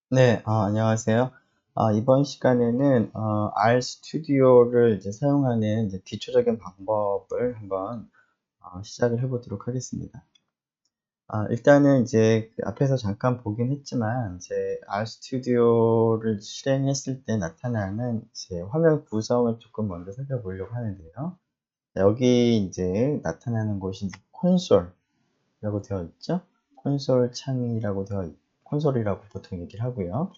네, 안녕하세요. 이번 시간에는 R 스튜디오를 이제 사용하는 이제 기초적인 방법을 한번 시작을 해보도록 하겠습니다. 일단은 이제 그 앞에서 잠깐 보긴 했지만 이제 R 스튜디오를 실행했을 때 나타나는 이제 화면 구성을 조금 먼저 살펴보려고 하는데요. 여기 이제 나타나는 곳이 이제 콘솔이라고 되어 있죠. 콘솔 창이라고 콘솔이라고 보통 얘기를 하고요.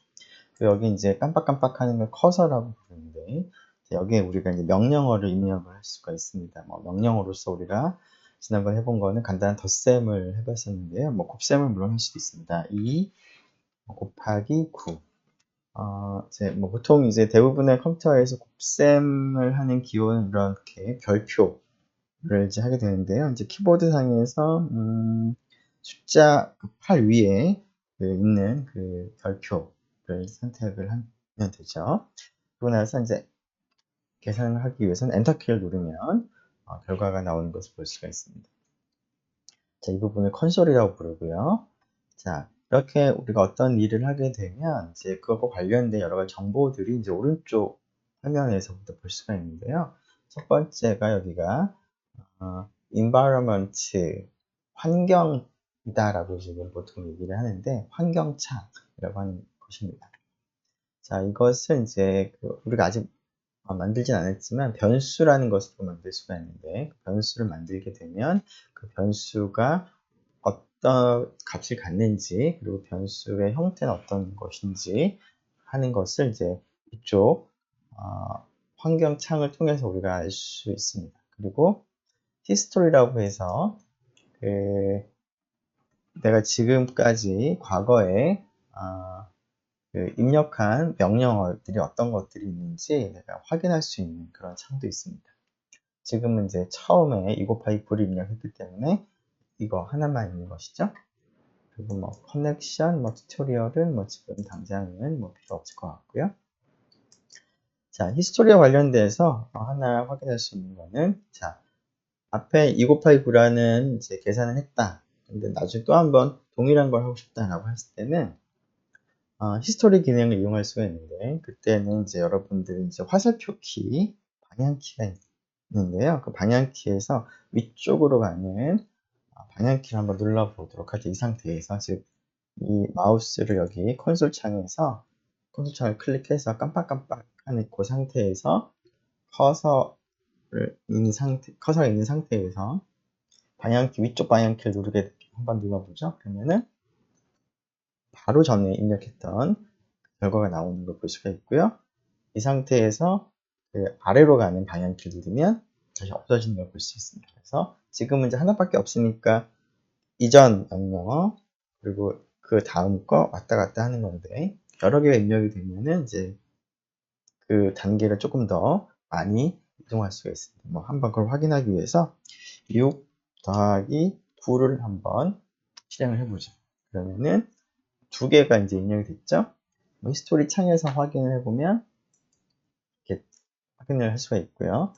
여기 이제 깜빡깜빡하는 걸 커서라고 부르는데, 여기에 우리가 이제 명령어를 입력을 할 수가 있습니다. 뭐 명령어로서 우리가 지난번 해본 거는 간단한 덧셈을 해봤었는데요. 뭐 곱셈을 물론 할 수도 있습니다. 2 곱하기 9. 이제 뭐 보통 이제 대부분의 컴퓨터에서 곱셈을 하는 기호는 이렇게 별표를 이제 하게 되는데요. 이제 키보드 상에서 숫자 8 위에 있는 그 별표를 선택을 하면 되죠. 그러고 나서 이제 계산을 하기 위해서는 엔터 키를 누르면 결과가 나오는 것을 볼 수가 있습니다. 자, 이 부분을 컨솔이라고 부르고요. 자, 이렇게 우리가 어떤 일을 하게 되면 이제 그것과 관련된 여러 가지 정보들이 이제 오른쪽 화면에서부터 볼 수가 있는데요. 첫 번째가 여기가 environment, 환경이다라고 지금 보통 얘기를 하는데 환경창이라고 하는 것입니다. 자, 이것은 이제 우리가 아직 만들진 않았지만 변수라는 것으로 만들 수가 있는데, 그 변수를 만들게 되면 그 변수가 어떤 값을 갖는지, 그리고 변수의 형태는 어떤 것인지 하는 것을 이제 이쪽 환경 창을 통해서 우리가 알 수 있습니다. 그리고 히스토리라고 해서 그 내가 지금까지 과거에 입력한 명령어들이 어떤 것들이 있는지 내가 확인할 수 있는 그런 창도 있습니다. 지금은 이제 처음에 2 곱하기 9를 입력했기 때문에 이거 하나만 있는 것이죠. 그리고 뭐 커넥션, 뭐 튜토리얼은 뭐 지금 당장은 뭐 필요 없을 것 같고요. 자, 히스토리와 관련돼서 하나 확인할 수 있는 거는, 자, 앞에 2 곱하기 9라는 이제 계산을 했다. 근데 나중에 또 한번 동일한 걸 하고 싶다라고 했을 때는 히스토리 기능을 이용할 수가 있는데, 그때는 이제 여러분들이 이제 화살표 키, 방향키가 있는데요. 그 방향키에서 위쪽으로 가는 방향키를 한번 눌러보도록 하죠. 이 상태에서, 즉, 이 마우스를 여기 콘솔 창에서 콘솔 창을 클릭해서 깜빡깜빡 하는 그 상태에서 커서가 있는 상태에서 위쪽 방향키를 누르게 한번 눌러보죠. 그러면은 바로 전에 입력했던 결과가 나오는 걸 볼 수가 있고요. 이 상태에서 그 아래로 가는 방향키를 누르면 다시 없어지는 걸 볼 수 있습니다. 그래서 지금은 이제 하나밖에 없으니까 이전 명령어 그리고 그 다음 거 왔다 갔다 하는 건데, 여러 개가 입력이 되면은 이제 그 단계를 조금 더 많이 이동할 수가 있습니다. 뭐 한번 그걸 확인하기 위해서 6 더하기 9를 한번 실행을 해보죠. 그러면은 두 개가 이제 입력이 됐죠. 뭐 히스토리 창에서 확인을 해보면 이렇게 확인을 할 수가 있고요.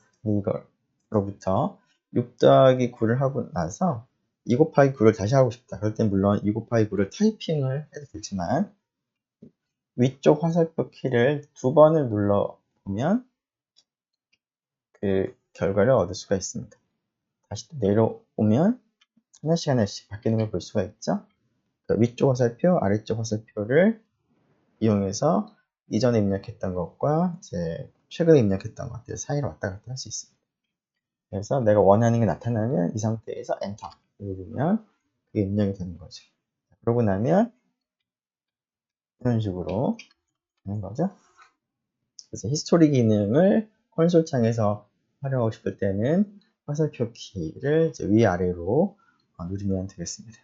이거로부터 6 더하기 9를 하고 나서 2 곱하기 9를 다시 하고 싶다. 그럴 땐 물론 2 곱하기 9를 타이핑을 해도 되지만, 위쪽 화살표 키를 두 번을 눌러보면 그 결과를 얻을 수가 있습니다. 다시 또 내려오면 하나씩 바뀌는 걸 볼 수가 있죠. 위쪽 화살표, 아래쪽 화살표를 이용해서 이전에 입력했던 것과 이제 최근에 입력했던 것들 사이를 왔다 갔다 할 수 있습니다. 그래서 내가 원하는 게 나타나면 이 상태에서 엔터 누르면 그게 입력이 되는 거죠. 그러고 나면 이런 식으로 되는 거죠. 그래서 히스토리 기능을 콘솔 창에서 활용하고 싶을 때는 화살표 키를 이제 위아래로 누르면 되겠습니다.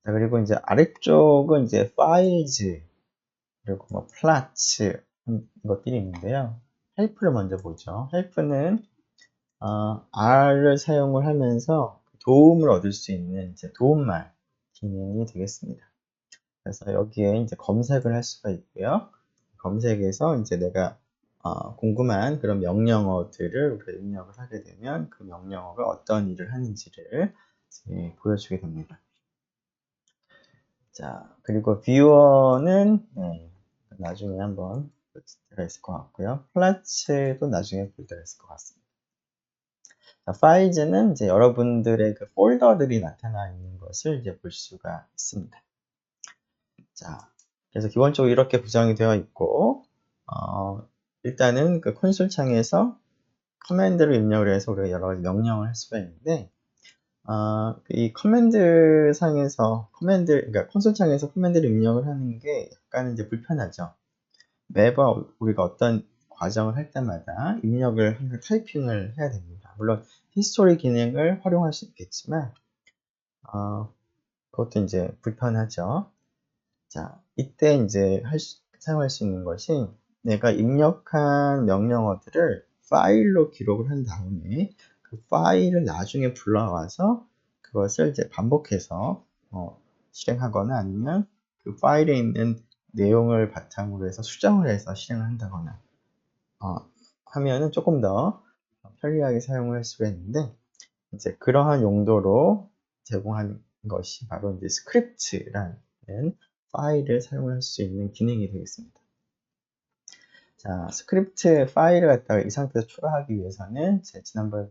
자, 그리고 이제 아래쪽은 이제 파일즈, 그리고 뭐 플라츠 것들이 있는데요. 헬프를 먼저 보죠. 헬프는 R을 사용을 하면서 도움을 얻을 수 있는 이제 도움말 기능이 되겠습니다. 그래서 여기에 이제 검색을 할 수가 있고요. 검색에서 이제 내가 궁금한 그런 명령어들을 우리가 입력을 하게 되면 그 명령어가 어떤 일을 하는지를 보여주게 됩니다. 자, 그리고 뷰어는 나중에 한번 볼 때가 있을 것 같고요. 플라츠도 나중에 볼 때가 있을 것 같습니다. 자, 파일즈는 이제 여러분들의 그 폴더들이 나타나 있는 것을 이제 볼 수가 있습니다. 자, 그래서 기본적으로 이렇게 구성이 되어 있고, 일단은 그 콘솔 창에서 커맨드를 입력을 해서 우리가 여러 가지 명령을 할 수가 있는데, 이 커맨드 상에서 그러니까 콘솔 창에서 커맨드를 입력을 하는 게 약간 이제 불편하죠. 매번 우리가 어떤 과정을 할 때마다 입력을 항상 타이핑을 해야 됩니다. 물론 히스토리 기능을 활용할 수 있겠지만, 그것도 이제 불편하죠. 자, 이때 이제 사용할 수 있는 것이 내가 입력한 명령어들을 파일로 기록을 한 다음에 그 파일을 나중에 불러와서 그것을 이제 반복해서 실행하거나 아니면 그 파일에 있는 내용을 바탕으로 해서 수정을 해서 실행을 한다거나 하면은 조금 더 편리하게 사용을 할 수가 있는데, 이제 그러한 용도로 제공한 것이 바로 이제 스크립트라는 파일을 사용할 수 있는 기능이 되겠습니다. 자, 스크립트 파일을 갖다가 이 상태에서 추가하기 위해서는 제가 지난번에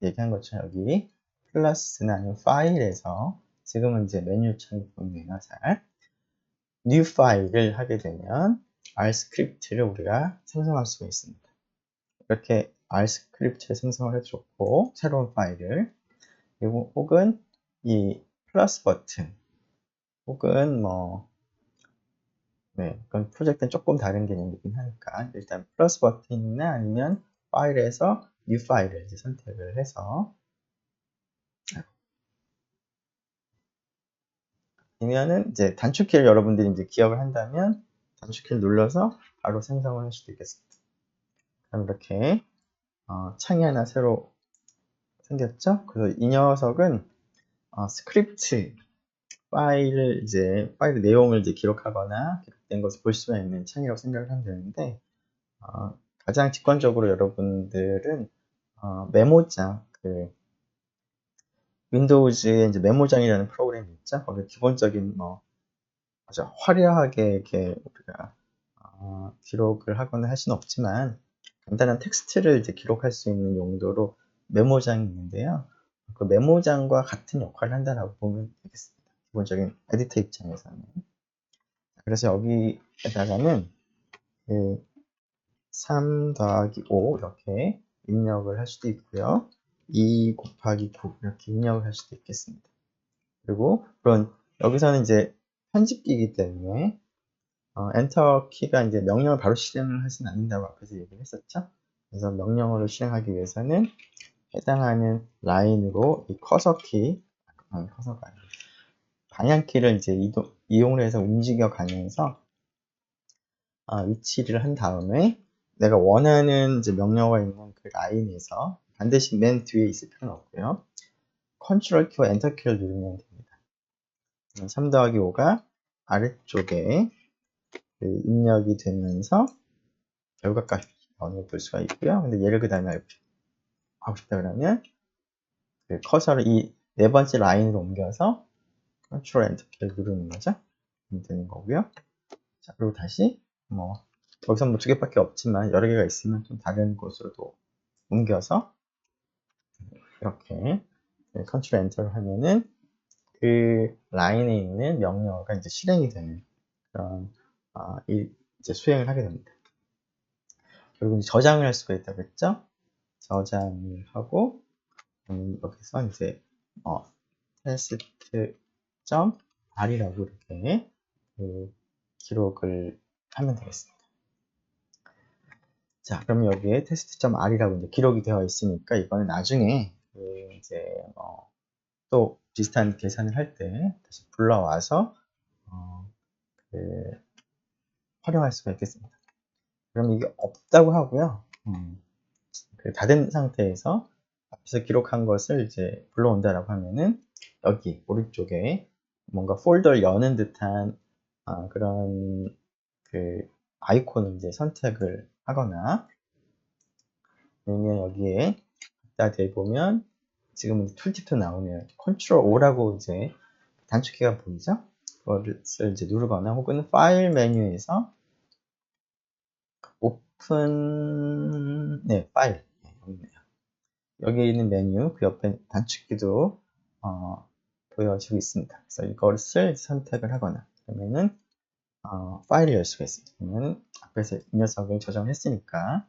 얘기한 것처럼 여기 클래스나 아니면 파일에서 지금은 이제 메뉴 창이 보이네요. 잘 new 파일을 하게 되면 R 스크립트를 우리가 생성할 수가 있습니다. 이렇게 R 스크립트를 생성을 해줬고 새로운 파일을, 그리고 혹은 이 플러스 버튼 혹은 그건 프로젝트는 조금 다른 개념이긴 하니까 일단 플러스 버튼이나 아니면 파일에서 new 파일을 이제 선택을 해서, 아니면은 이제 단축키를 여러분들이 이제 기억을 한다면 단축키를 눌러서 바로 생성을 할 수도 있겠습니다. 그럼 이렇게 창이 하나 새로 생겼죠? 그래서 이 녀석은 스크립트 파일 내용을 이제 기록하거나 기록된 것을 볼 수가 있는 창이라고 생각을 하면 되는데, 가장 직관적으로 여러분들은 메모장, 윈도우즈에 이제 메모장이라는 프로그램이 있죠. 거기 기본적인 아주 화려하게 이렇게 우리가 기록을 하거나 할 수는 없지만 간단한 텍스트를 이제 기록할 수 있는 용도로 메모장이 있는데요. 그 메모장과 같은 역할을 한다라고 보면 되겠습니다. 기본적인 에디터 입장에서는. 그래서 여기에다가는 3 더하기 5 이렇게 입력을 할 수도 있고요. 2 곱하기 9 이렇게 입력을 할 수도 있겠습니다. 그리고 물론 여기서는 이제 편집기이기 때문에 엔터 키가 이제 명령을 바로 실행을 하진 않는다고 앞에서 얘기를 했었죠. 그래서 명령어를 실행하기 위해서는 해당하는 라인으로 이 커서가 아니고 방향키를 이제 이용을 해서 움직여 가면서 위치를 한 다음에 내가 원하는 이제 명령어가 있는 그 라인에서 반드시 맨 뒤에 있을 필요는 없고요. 컨트롤 키와 엔터 키를 누르면 됩니다. 3 더하기 5가 아래쪽에 입력이 되면서 결과까지 나오는 걸 볼 수가 있고요. 근데 얘를 그 다음에 하고 싶다 그러면 그 커서를 이 네 번째 라인으로 옮겨서 컨트롤 엔터 키를 누르는 거죠. 되는 거고요. 자, 그리고 다시 여기서 두 개밖에 없지만 여러 개가 있으면 좀 다른 곳으로도 옮겨서 이렇게 컨트롤 엔터를 하면은 그 라인에 있는 명령어가 이제 실행이 되는 그런 이제 수행을 하게 됩니다. 그리고 이제 저장을 할 수가 있다고 했죠. 저장을 하고 여기서 이제 test.r이라고 이렇게 기록을 하면 되겠습니다. 자, 그럼 여기에 test.r이라고 이제 기록이 되어 있으니까 이거는 나중에 이제 또 비슷한 계산을 할 때 다시 불러와서 활용할 수가 있겠습니다. 그럼 이게 없다고 하고요. 다 된 상태에서 앞에서 기록한 것을 이제 불러온다라고 하면은 여기 오른쪽에 뭔가 폴더를 여는 듯한 그런 아이콘을 이제 선택을 하거나, 아니면 여기에 갖다 대보면 지금은 툴팁도 나오네요. 컨트롤 O라고 이제 단축키가 보이죠? 그것을 이제 누르거나 혹은 파일 메뉴에서 오픈, 네, 파일. 네, 여기 있네요. 여기 있는 메뉴, 그 옆에 단축키도 보여지고 있습니다. 그래서 이것을 선택을 하거나, 그러면은 파일을 열 수가 있습니다. 그러면 앞에서 이 녀석을 저장했으니까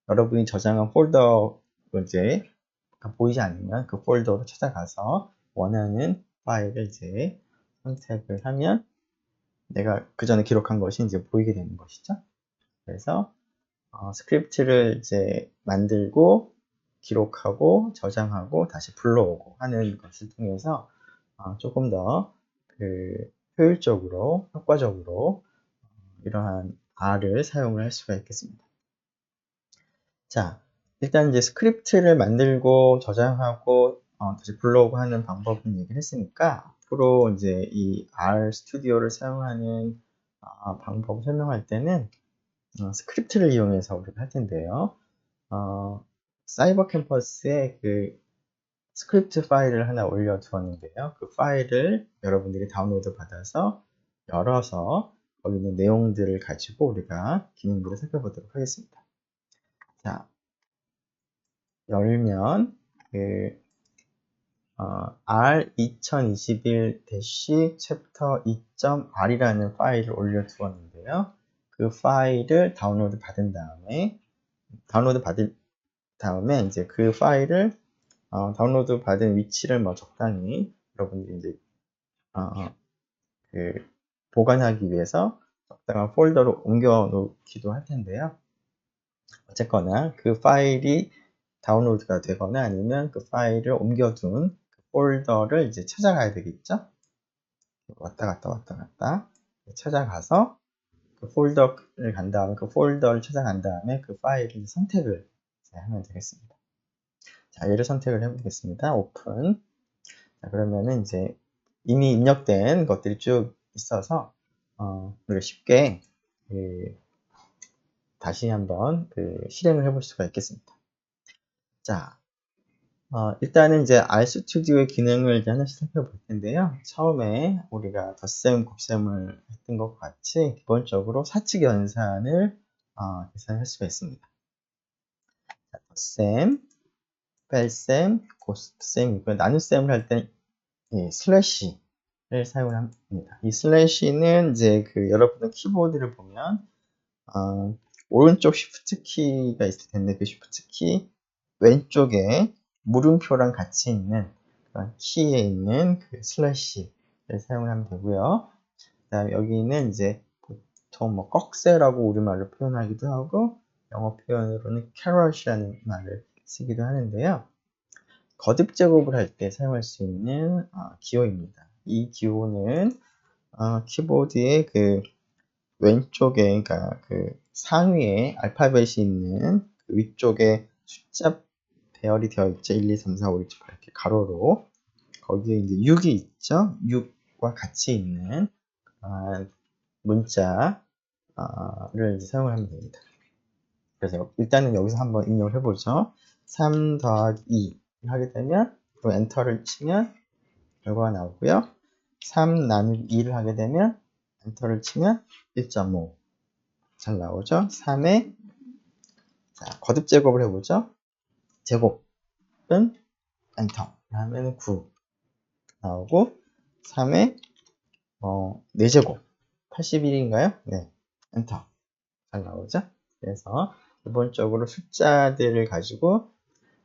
여러분이 저장한 폴더 이제 보이지 않으면 그 폴더로 찾아가서 원하는 파일을 이제 선택을 하면 내가 그 전에 기록한 것이 이제 보이게 되는 것이죠. 그래서 스크립트를 이제 만들고 기록하고 저장하고 다시 불러오고 하는 것을 통해서 조금 더 효율적으로 효과적으로 이러한 R을 사용을 할 수가 있겠습니다. 자, 일단 이제 스크립트를 만들고 저장하고 다시 불러오고 하는 방법은 얘기를 했으니까 앞으로 이제 이 R 스튜디오를 사용하는 방법을 설명할 때는 스크립트를 이용해서 우리가 할 텐데요. 사이버 캠퍼스에 그 스크립트 파일을 하나 올려 두었는데요. 그 파일을 여러분들이 다운로드 받아서 열어서 거기 있는 내용들을 가지고 우리가 기능들을 살펴보도록 하겠습니다. 자, 열면 그 R 2021-chapter 2.r이라는 파일을 올려 두었는데요. 그 파일을 다운로드 받은 다음에 이제 그 파일을 다운로드 받은 위치를 뭐 적당히 여러분들이 이제 그 보관하기 위해서 적당한 폴더로 옮겨 놓기도 할 텐데요. 어쨌거나 그 파일이 다운로드가 되거나 아니면 그 파일을 옮겨둔 그 폴더를 이제 찾아가야 되겠죠. 왔다 갔다 찾아가서 그 폴더를 간 다음에 그 폴더를 찾아간 다음에 그 파일을 선택을 하면 되겠습니다. 자, 얘를 선택을 해보겠습니다. 오픈. 자, 그러면은 이제 이미 입력된 것들이 쭉 있어서 우리가 쉽게 다시 한번 실행을 해볼 수가 있겠습니다. 자, 일단은 이제 RStudi오의 기능을 이제 하나씩 살펴볼 텐데요. 처음에 우리가 덧셈, 곱셈을 했던 것 같이 기본적으로 사칙 연산을 계산할 수가 있습니다. 자, 덧셈, 뺄셈, 곱셈이고요. 나눗셈을 할 때 슬래시를 사용을 합니다. 이 슬래시는 이제 여러분의 키보드를 보면 오른쪽 쉬프트 키가 있을 텐데 그 쉬프트 키 왼쪽에 물음표랑 같이 있는 그런 키에 있는 그 슬래시를 사용하면 되고요. 그다음에 여기는 이제 보통 뭐 꺽쇠라고 우리말로 표현하기도 하고 영어 표현으로는 캐럿이라는 말을 쓰기도 하는데요. 거듭 제곱을 할 때 사용할 수 있는 기호입니다. 이 기호는 키보드의 왼쪽에, 그러니까 상위에 알파벳이 있는 위쪽에 숫자 배열이 되어 있죠. 1, 2, 3, 4, 5, 6, 7, 8 이렇게 가로로. 거기에 이제 6이 있죠. 6과 같이 있는 문자를 이제 사용을 하면 됩니다. 그래서 일단은 여기서 한번 입력을 해보죠. 3 더하기 2를 하게 되면 그리고 엔터를 치면 결과가 나오고요. 3 나누기 2를 하게 되면 엔터를 치면 1.5 잘 나오죠. 3에 거듭 제곱을 해보죠. 제곱은 엔터 하면 9 나오고 3에 4제곱 81인가요? 네, 엔터 잘 나오죠. 그래서 기본적으로 숫자들을 가지고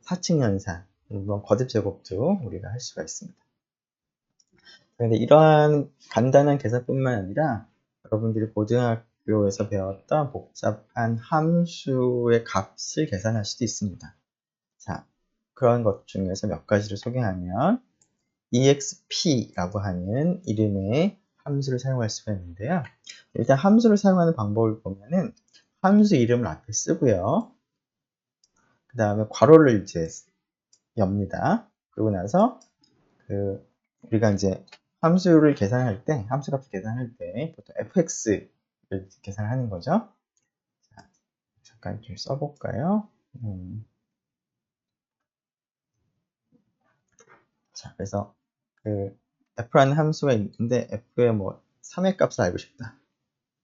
사칙 연산, 물론 거듭 제곱도 우리가 할 수가 있습니다. 그런데 이러한 간단한 계산뿐만 아니라 여러분들이 고등학교에서 배웠던 복잡한 함수의 값을 계산할 수도 있습니다. 자, 그런 것 중에서 몇 가지를 소개하면 exp라고 하는 이름의 함수를 사용할 수가 있는데요. 일단 함수를 사용하는 방법을 보면은 함수 이름을 앞에 쓰고요. 그 다음에 괄호를 이제 엽니다. 그러고 나서 우리가 이제 함수를 계산할 때, 함수값을 계산할 때 보통 fx를 계산하는 거죠. 자, 잠깐 좀 써볼까요? 자, 그래서 f라는 함수가 있는데 f의 뭐 3의 값을 알고 싶다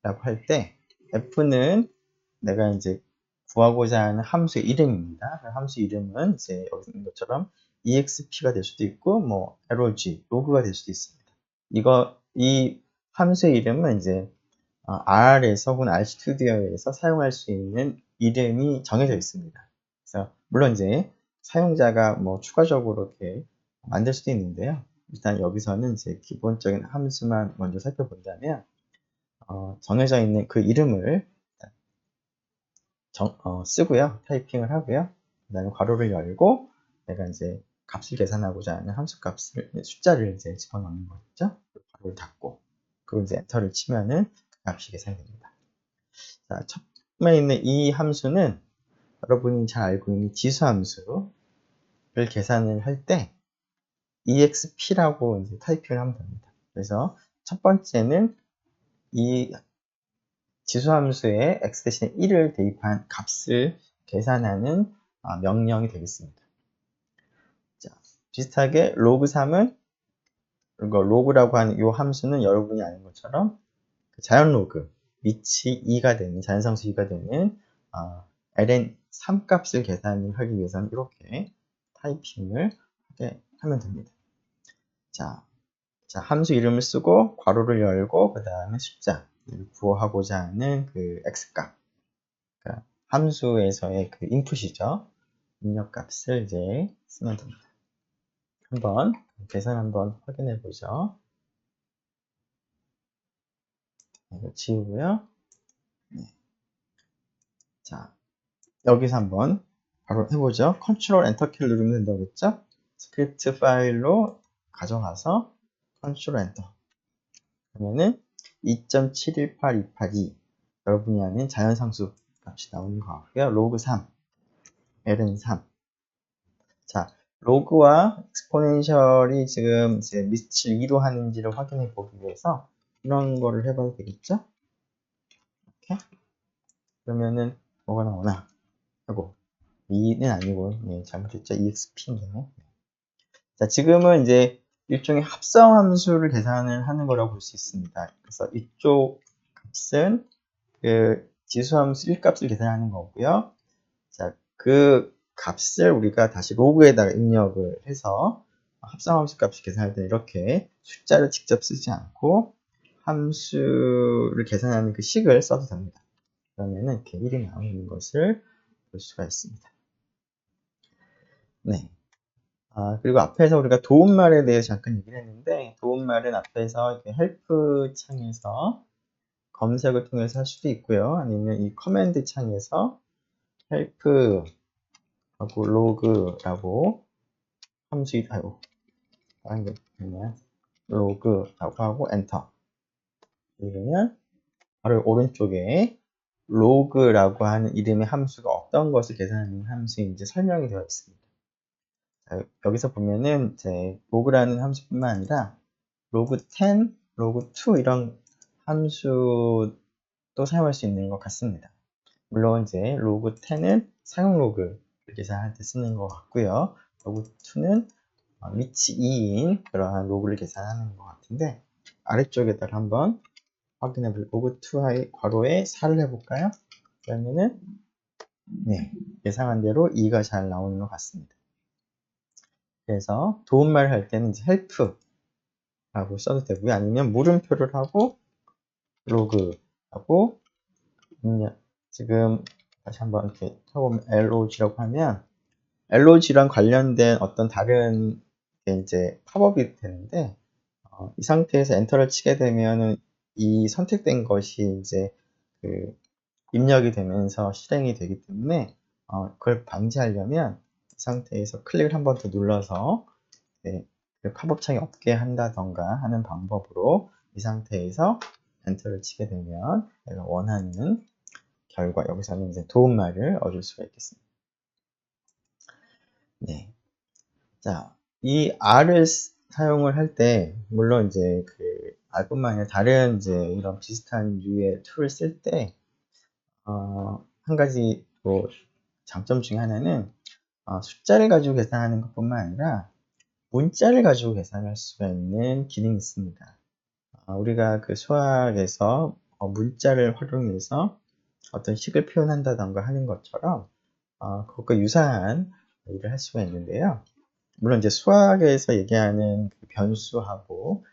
라고 할 때 f는 내가 이제 구하고자 하는 함수의 이름입니다. 함수 이름은 이제 여기 있는 것처럼 exp가 될 수도 있고 뭐 log, 로그가 될 수도 있습니다. 이 함수의 이름은 이제 R에서 혹은 RStudio에서 사용할 수 있는 이름이 정해져 있습니다. 그래서 물론 이제 사용자가 뭐 추가적으로 이렇게 만들 수도 있는데요. 일단 여기서는 이제 기본적인 함수만 먼저 살펴본다면 정해져 있는 그 이름을 쓰고요. 타이핑을 하고요. 그 다음에 괄호를 열고 내가 이제 값을 계산하고자 하는 함수 값을, 숫자를 이제 집어넣는 거겠죠. 괄호를 닫고 그리고 이제 엔터를 치면은 그 값이 계산됩니다. 자, 처음에 있는 이 함수는 여러분이 잘 알고 있는 지수함수를 계산을 할 때 exp라고 이제 타이핑을 하면 됩니다. 그래서 첫 번째는 이 지수함수에 x 대신에 1을 대입한 값을 계산하는 명령이 되겠습니다. 자, 비슷하게 로그3은 로그라고 하는 이 함수는 여러분이 아는 것처럼 자연 로그 위치 2가 되는 자연상수 2가 되는 ln 3 값을 계산하기 위해서는 이렇게 타이핑을 하게 하면 됩니다. 자, 함수 이름을 쓰고 괄호를 열고 그 다음에 숫자 구하고자 하는 그 x값 그러니까 함수에서의 그 인풋이죠. 입력값을 이제 쓰면 됩니다. 한번 계산 한번 확인해 보죠. 이거 지우고요. 네. 자, 여기서 한번 바로 해보죠. 컨트롤 엔터 키를 누르면 된다고 했죠? 스크립트 파일로 가져가서 컨트롤 엔터 그러면은 2.718282 여러분이 아는 자연상수 값이 나오는 것 같고요. 로그 3, ln 3 자, 로그와 익스포넨셜이 지금 이제 밑을 2로 하는지를 확인해 보기 위해서 이런 거를 해봐도 되겠죠? 이렇게 그러면은 뭐가 나오나 하고 2는 아니고 잘못했죠. exp인데요. 자, 지금은 이제 일종의 합성 함수를 계산을 하는 거라고 볼 수 있습니다. 그래서 이쪽 값은 그 지수함수 1값을 계산하는 거고요. 자, 그 값을 우리가 다시 로그에다가 입력을 해서 합성함수 값을 계산할 때 이렇게 숫자를 직접 쓰지 않고 함수를 계산하는 그 식을 써도 됩니다. 그러면은 이렇게 1이 나오는 것을 볼 수가 있습니다. 네. 그리고 앞에서 우리가 도움말에 대해서 잠깐 얘기를 했는데, 도움말은 앞에서 이렇게 헬프 창에서 검색을 통해서 할 수도 있고요. 아니면 이 커맨드 창에서 헬프 하고 로그라고 함수, 다른 게 그냥 로그라고 하고 엔터. 그러면 바로 오른쪽에 로그라고 하는 이름의 함수가 어떤 것을 계산하는 함수인지 설명이 되어 있습니다. 자, 여기서 보면은 이제 로그라는 함수뿐만 아니라 로그 10, 로그 2 이런 함수도 사용할 수 있는 것 같습니다. 물론 이제 로그 10은 사용 로그를 계산할 때 쓰는 것 같고요. 로그 2는 위치 2인 그러한 로그를 계산하는 것 같은데 아래쪽에다가 한번 확인해 볼 로그 2의 괄호에 4를 해볼까요? 그러면은 예상한 대로 2가 잘 나오는 것 같습니다. 그래서 도움말 할 때는 이제 help라고 써도 되고요. 아니면 물음표를 하고 로그하고 지금 다시 한번 이렇게 쳐보면 log라고 하면 log랑 관련된 어떤 다른 게 이제 팝업이 되는데 이 상태에서 엔터를 치게 되면은 이 선택된 것이 이제 그 입력이 되면서 실행이 되기 때문에 그걸 방지하려면 이 상태에서 클릭을 한 번 더 눌러서 그 팝업 창이 없게 한다던가 하는 방법으로 이 상태에서 엔터를 치게 되면 내가 원하는 결과 여기서는 이제 도움말을 얻을 수가 있겠습니다. 네. 자, 이 R을 사용을 할 때, 물론 이제 그 R뿐만 아니라 다른 이제 이런 비슷한 류의 툴을 쓸 때, 한 가지 또 장점 중에 하나는 숫자를 가지고 계산하는 것뿐만 아니라 문자를 가지고 계산할 수가 있는 기능이 있습니다. 우리가 그 수학에서 문자를 활용해서 어떤 식을 표현한다던가 하는 것처럼 그것과 유사한 일을 할 수가 있는데요. 물론 이제 수학에서 얘기하는 그 변수하고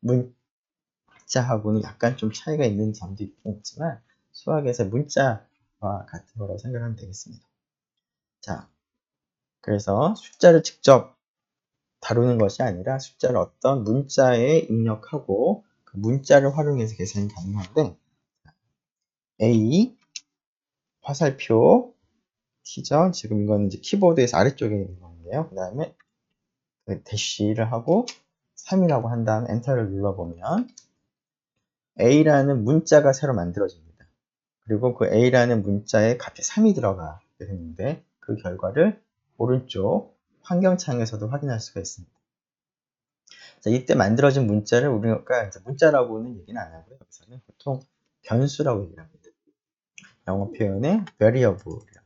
문자하고는 약간 좀 차이가 있는 점도 있긴 있지만 수학에서 문자와 같은 거라고 생각하면 되겠습니다. 자, 그래서 숫자를 직접 다루는 것이 아니라 숫자를 어떤 문자에 입력하고 그 문자를 활용해서 계산이 가능한데 A 화살표 T죠. 지금 이건 이제 키보드에서 아래쪽에 있는 건데요. 그 다음에 대시를 하고 3이라고 한 다음에 엔터를 눌러보면 A라는 문자가 새로 만들어집니다. 그리고 그 A라는 문자에 값이 3이 들어가게 되는데 그 결과를 오른쪽 환경창에서도 확인할 수가 있습니다. 자, 이때 만들어진 문자를 우리가 이제 문자라고는 얘기는 안 하고요. 여기서는 보통 변수라고 얘기를 합니다. 영어 표현의 variable이라고.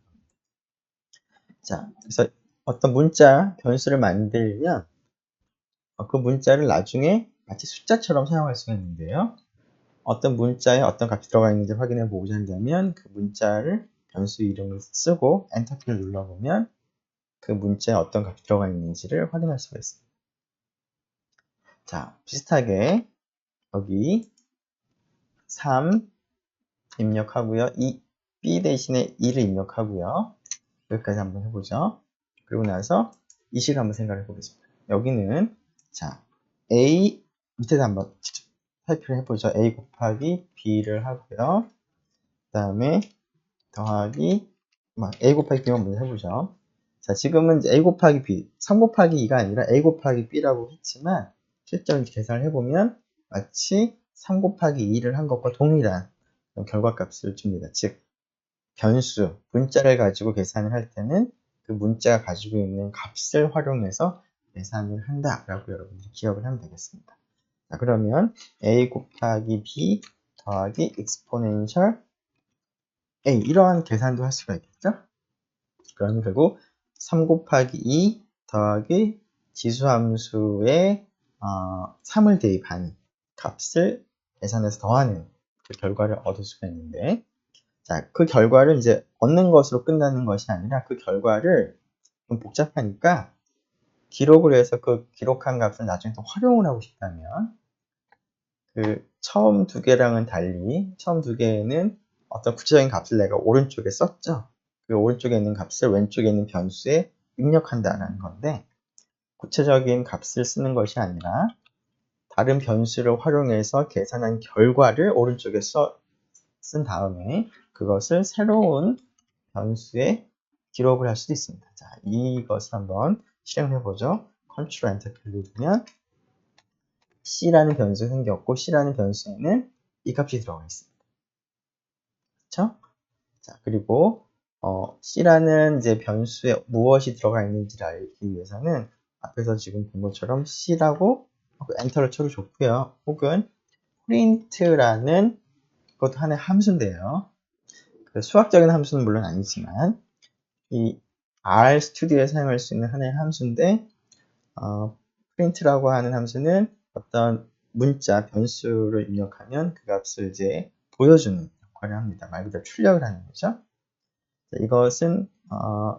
자, 그래서 어떤 문자, 변수를 만들면 그 문자를 나중에 마치 숫자처럼 사용할 수가 있는데요. 어떤 문자에 어떤 값이 들어가 있는지 확인해 보고자 한다면 그 문자를 변수 이름을 쓰고 엔터키를 눌러보면 그 문자에 어떤 값이 들어가 있는지를 확인할 수가 있습니다. 자, 비슷하게 여기 3 입력하고요. B 대신에 2를 입력하고요. 여기까지 한번 해보죠. 그리고 나서 이 식을 한번 생각해 보겠습니다. 여기는 자 A 밑에다 한번 살펴를 해보죠. A 곱하기 B를 하고요. 그 다음에 더하기 A 곱하기 B만 먼저 해보죠. 자, 지금은 A 곱하기 B, 3 곱하기 2가 아니라 A 곱하기 B라고 했지만 실제로 계산을 해보면 마치 3 곱하기 2를 한 것과 동일한 결과값을 줍니다. 즉 변수, 문자를 가지고 계산을 할 때는 그 문자가 가지고 있는 값을 활용해서 계산을 한다라고 여러분들이 기억을 하면 되겠습니다. 자, 그러면 A 곱하기 B 더하기 exponential A 이러한 계산도 할 수가 있겠죠? 그러면 결국 3 곱하기 2 더하기 지수함수에 3을 대입한 값을 계산해서 더하는 그 결과를 얻을 수가 있는데 자, 그 결과를 이제 얻는 것으로 끝나는 것이 아니라 그 결과를 좀 복잡하니까 기록을 해서 그 기록한 값을 나중에 또 활용을 하고 싶다면 그 처음 두 개랑은 달리 처음 두 개에는 어떤 구체적인 값을 내가 오른쪽에 썼죠. 그 오른쪽에 있는 값을 왼쪽에 있는 변수에 입력한다는 건데 구체적인 값을 쓰는 것이 아니라 다른 변수를 활용해서 계산한 결과를 오른쪽에 쓴 다음에 그것을 새로운 변수에 기록을 할 수도 있습니다. 자, 이것을 한번 실행해 보죠. 컨트롤 엔터 키를 누르면 C라는 변수가 생겼고 C라는 변수에는 이 값이 들어가 있습니다. 그렇죠? 자, 그리고 C라는 이제 변수에 무엇이 들어가 있는지를 알기 위해서는 앞에서 지금 본 것처럼 C라고 엔터를 쳐줬고요. 혹은 print라는 그것도 하나의 함수인데요. 그 수학적인 함수는 물론 아니지만 이 R 스튜디오에 사용할 수 있는 하나의 함수인데 print라고 하는 함수는 어떤 문자, 변수를 입력하면 그 값을 이제 보여주는 역할을 합니다. 말 그대로 출력을 하는 거죠. 이것은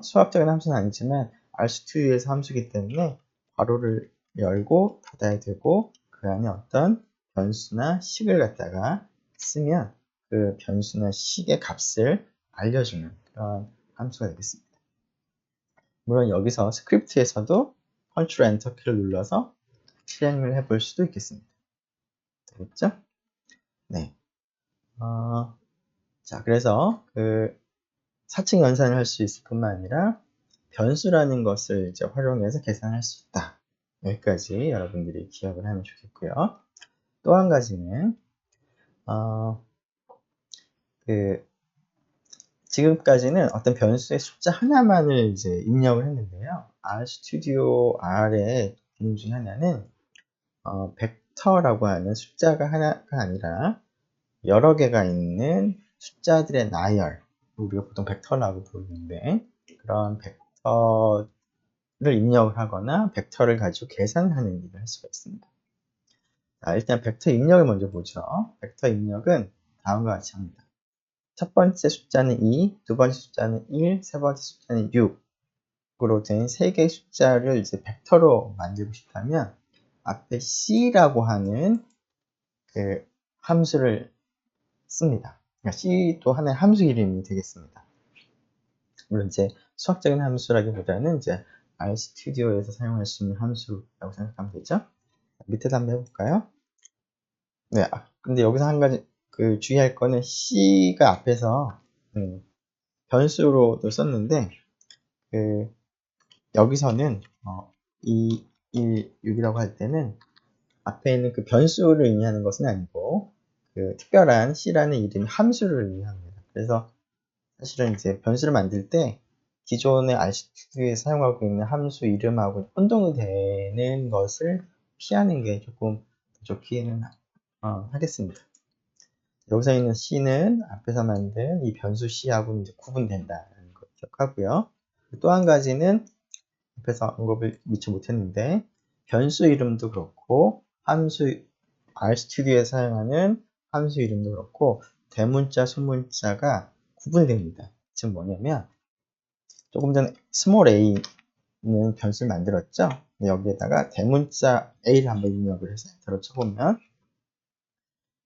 수학적인 함수는 아니지만 RStu디오에서 함수이기 때문에 괄호를 열고 닫아야 되고 그 안에 어떤 변수나 식을 갖다가 쓰면 그 변수나 식의 값을 알려주는 그런 함수가 되겠습니다. 물론 여기서 스크립트에서도 컨트롤 엔터 키를 눌러서 실행을 해볼 수도 있겠습니다. 되겠죠? 네. 자, 그래서 그 사칙 연산을 할 수 있을 뿐만 아니라 변수라는 것을 이제 활용해서 계산할 수 있다. 여기까지 여러분들이 기억을 하면 좋겠고요. 또 한 가지는 그 지금까지는 어떤 변수의 숫자 하나만을 이제 입력을 했는데요. RStudio R의 기능 중에 하나는 벡터라고 하는 숫자가 하나가 아니라 여러 개가 있는 숫자들의 나열, 우리가 보통 벡터라고 부르는데 그런 벡터 입력을 하거나 벡터를 가지고 계산하는 일을 할 수가 있습니다. 자, 일단 벡터 입력을 먼저 보죠. 벡터 입력은 다음과 같이 합니다. 첫 번째 숫자는 2, 두 번째 숫자는 1, 세 번째 숫자는 6으로 된 세 개의 숫자를 이제 벡터로 만들고 싶다면 앞에 C라고 하는 그 함수를 씁니다. 그러니까 C도 하나의 함수 이름이 되겠습니다. 물론 이제 수학적인 함수라기보다는 이제 RStudi오에서 사용할 수 있는 함수라고 생각하면 되죠. 밑에도 한번 해볼까요? 네, 근데 여기서 한 가지 주의할 거는 C가 앞에서 변수로도 썼는데 여기서는 2, 1, 6이라고 할 때는 앞에 있는 그 변수를 의미하는 것은 아니고 특별한 C라는 이름이 함수를 의미합니다. 그래서 사실은 이제 변수를 만들 때 기존의 RStu디오에 사용하고 있는 함수 이름하고 혼동이 되는 것을 피하는 게 조금 좋기는 하겠습니다. 여기서 있는 C는 앞에서 만든 이 변수 C하고는 이제 구분된다는 거 기억하고요. 또 한 가지는 앞에서 언급을 미처 못했는데 변수 이름도 그렇고 함수 RStudi오에 사용하는 함수 이름도 그렇고 대문자, 소문자가 구분됩니다. 즉 뭐냐면 조금 전에 스몰 a는 변수를 만들었죠. 여기에다가 대문자 a를 한번 입력을 해서 엔터를 쳐보면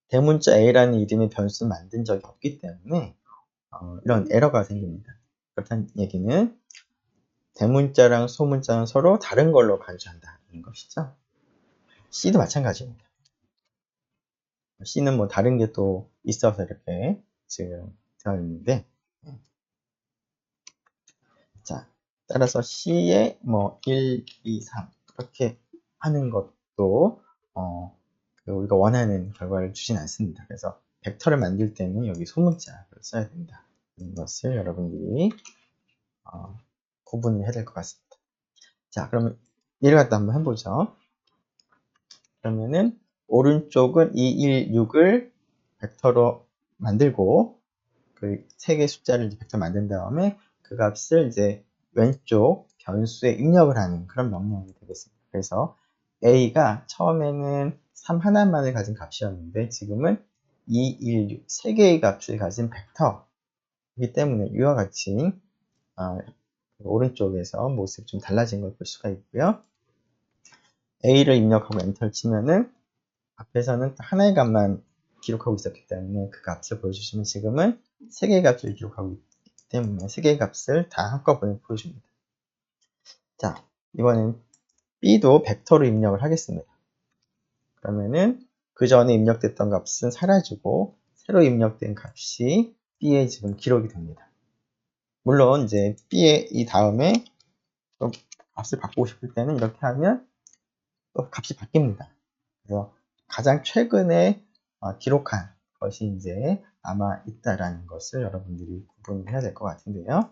대문자 a라는 이름의 변수를 만든 적이 없기 때문에 이런 에러가 생깁니다. 그렇다는 얘기는 대문자랑 소문자는 서로 다른 걸로 간주한다는 것이죠. C도 마찬가지입니다. C는 뭐 다른 게 또 있어서 이렇게 지금 되어 있는데, 자, 따라서 C에 뭐 1, 2, 3 이렇게 하는 것도 우리가 원하는 결과를 주진 않습니다. 그래서 벡터를 만들 때는 여기 소문자를 써야 된다. 이런 것을 여러분들이 구분을 해야 될 것 같습니다. 자, 그러면 얘를 갖다 한번 해보죠. 그러면은 오른쪽은 2, 1, 6을 벡터로 만들고 그 세 개의 숫자를 이제 벡터 만든 다음에 그 값을 이제 왼쪽 변수에 입력을 하는 그런 명령이 되겠습니다. 그래서 A가 처음에는 3 하나만을 가진 값이었는데 지금은 2, 1, 6 세 개의 값을 가진 벡터이기 때문에 이와 같이 오른쪽에서 모습이 좀 달라진 걸 볼 수가 있고요. A를 입력하고 엔터를 치면은 앞에서는 하나의 값만 기록하고 있었기 때문에 그 값을 보여주시면 지금은 세 개의 값을 기록하고 있기 때문에 세 개의 값을 다 한꺼번에 보여줍니다. 자, 이번엔 B도 벡터로 입력을 하겠습니다. 그러면은 그 전에 입력됐던 값은 사라지고 새로 입력된 값이 B에 지금 기록이 됩니다. 물론 이제 B의 이 다음에 또 값을 바꾸고 싶을 때는 이렇게 하면 또 값이 바뀝니다. 그래서 가장 최근에 기록한 것이 이제 남아 있다라는 것을 여러분들이 구분해야 될 것 같은데요.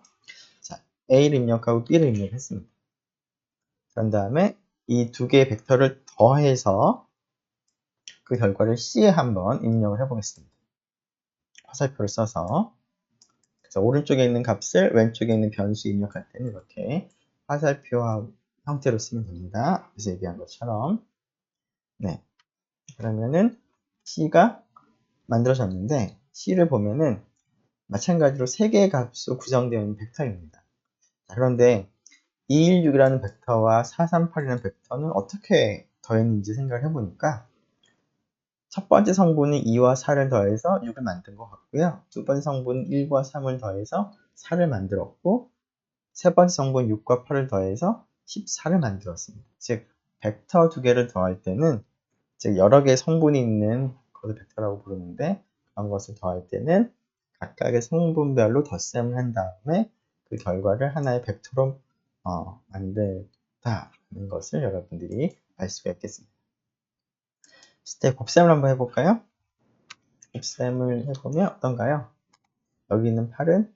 자, A를 입력하고 B를 입력했습니다. 그런 다음에 이 두 개의 벡터를 더해서 그 결과를 C에 한번 입력을 해보겠습니다. 화살표를 써서 그래서 오른쪽에 있는 값을 왼쪽에 있는 변수 입력할 때는 이렇게 화살표 형태로 쓰면 됩니다. 앞에서 얘기한 것처럼. 네. 그러면은 C가 만들어졌는데 C를 보면은 마찬가지로 3개의 값으로 구성되어 있는 벡터입니다. 자, 그런데 216이라는 벡터와 438이라는 벡터는 어떻게 더했는지 생각을 해보니까 첫 번째 성분은 2와 4를 더해서 6을 만든 것 같고요. 두 번째 성분은 1과 3을 더해서 4를 만들었고 세 번째 성분 6과 8을 더해서 14를 만들었습니다. 즉 벡터 두 개를 더할 때는 즉 여러 개의 성분이 있는 것을 벡터라고 부르는데 그런 것을 더할 때는 각각의 성분별로 덧셈을 한 다음에 그 결과를 하나의 벡터로 만들다는 것을 여러분들이 알 수가 있겠습니다. 스텝 곱셈을 한번 해볼까요? 곱셈을 해보면 어떤가요? 여기 있는 8은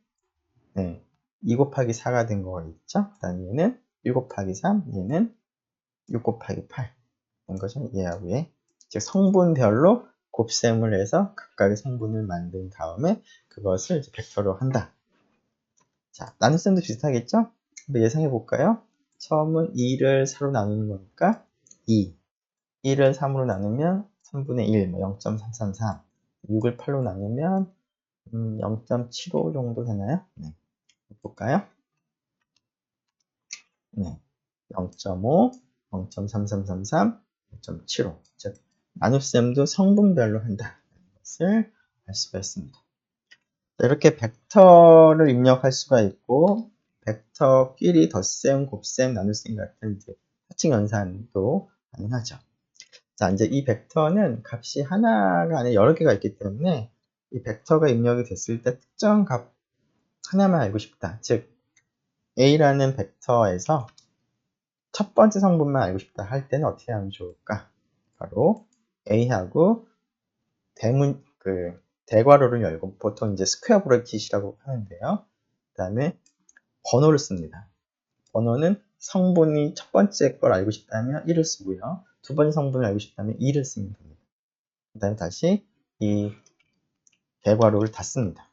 2 곱하기 4가 된 거가 있죠? 그 다음 얘는 1 곱하기 3, 얘는 6 곱하기 8 된 거죠? 얘하고 얘. 즉 성분별로 곱셈을 해서 각각의 성분을 만든 다음에 그것을 이제 벡터로 한다. 자, 나눗셈도 비슷하겠죠? 한번 예상해 볼까요? 처음은 2를 4로 나누는 거니까 2. 1을 3으로 나누면 3분의 1, 뭐 0.333. 6을 8로 나누면 0.75 정도 되나요? 네. 볼까요? 네. 0.5, 0.3333, 0.75. 즉, 나눗셈도 성분별로 한다는 것을 알 수가 있습니다. 이렇게 벡터를 입력할 수가 있고, 벡터끼리 덧셈, 곱셈, 나눗셈 같은 이제 사칙 연산도 가능하죠. 자, 이제 이 벡터는 값이 하나가 아니라 여러 개가 있기 때문에 이 벡터가 입력이 됐을 때 특정 값 하나만 알고 싶다. 즉, A라는 벡터에서 첫 번째 성분만 알고 싶다 할 때는 어떻게 하면 좋을까? 바로 A하고 대괄호를 열고 보통 이제 스퀘어 브래킷이라고 하는데요. 그 다음에 번호를 씁니다. 번호는 성분이 첫 번째 걸 알고 싶다면 1을 쓰고요. 두 번째 성분을 알고 싶다면 2를 쓰면 됩니다. 그 다음에 다시 이 대괄호를 닫습니다.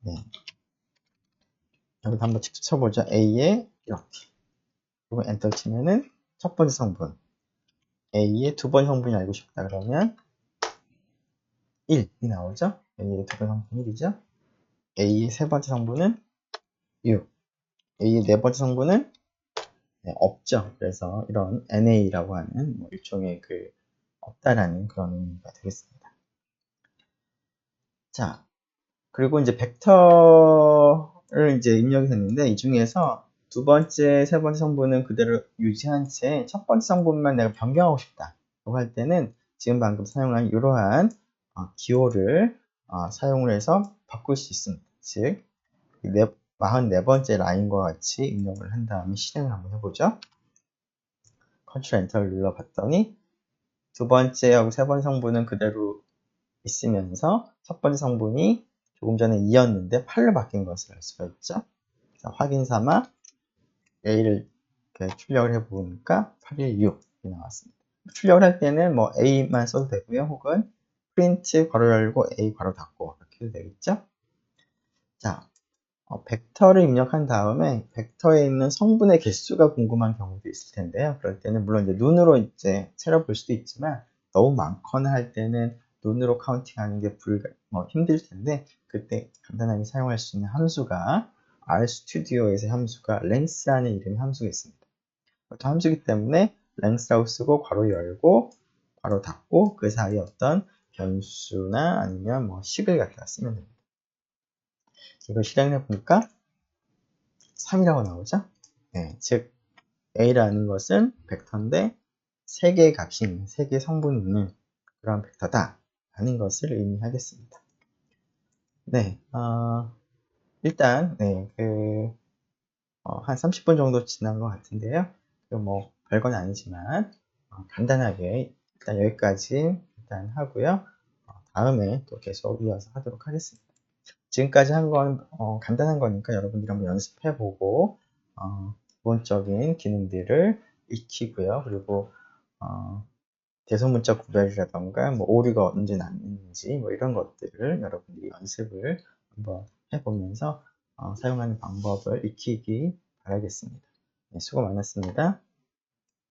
네. 여기서 한번 직접 쳐보죠. A에 이렇게. 그리고 엔터 치면은 첫 번째 성분. A의 두 번째 성분이 알고 싶다 그러면 1이 나오죠. A의 두 번째 성분 1이죠. A의 세 번째 성분은 6. A의 네 번째 성분은 없죠. 그래서 이런 NA라고 하는 뭐 일종의 없다라는 그런 의미가 되겠습니다. 자, 그리고 이제 벡터를 이제 입력이 됐는데 이 중에서 두 번째, 세 번째 성분은 그대로 유지한 채 첫 번째 성분만 내가 변경하고 싶다. 라고 할 때는 지금 방금 사용한 이러한 기호를 사용을 해서 바꿀 수 있습니다. 즉, 44번째 라인과 같이 입력을 한 다음에 실행을 한번 해보죠. 컨트롤 엔터를 눌러봤더니 두 번째하고 세 번째 성분은 그대로 있으면서 첫 번째 성분이 조금 전에 2였는데 8로 바뀐 것을 알 수가 있죠. 확인 삼아 A를 출력을 해보니까 8일 6이 나왔습니다. 출력을 할 때는 뭐 A만 써도 되고요. 혹은 프린트 괄호 열고 A 괄호 닫고 이렇게 해도 되겠죠. 자, 벡터를 입력한 다음에 벡터에 있는 성분의 개수가 궁금한 경우도 있을 텐데요. 그럴 때는 물론 이제 눈으로 이제 채려볼 수도 있지만 너무 많거나 할 때는 눈으로 카운팅하는 게 힘들 텐데 그때 간단하게 사용할 수 있는 함수가 RStudio에서 함수가 length라는 이름의 함수가 있습니다. 이것도 함수이기 때문에 length라고 쓰고 괄호 열고 괄호 닫고 그 사이에 어떤 변수나 아니면 뭐 식을 갖다가 쓰면 됩니다. 이걸 실행을 해보니까 3이라고 나오죠? 네, 즉 A라는 것은 벡터인데 3개의 값이 있는, 3개의 성분이 있는 그런 벡터다 라는 것을 의미하겠습니다. 네, 일단 한 30분 정도 지난 것 같은데요. 뭐 별건 아니지만 간단하게 일단 여기까지 일단 하고요. 다음에 또 계속 이어서 하도록 하겠습니다. 지금까지 한 건 간단한 거니까 여러분들이 한번 연습해보고 기본적인 기능들을 익히고요. 그리고 대소문자 구별이라던가 뭐 오류가 언제 났는지 뭐 이런 것들을 여러분들이 연습을 한번 해보면서 사용하는 방법을 익히기 바라겠습니다. 네, 수고 많았습니다.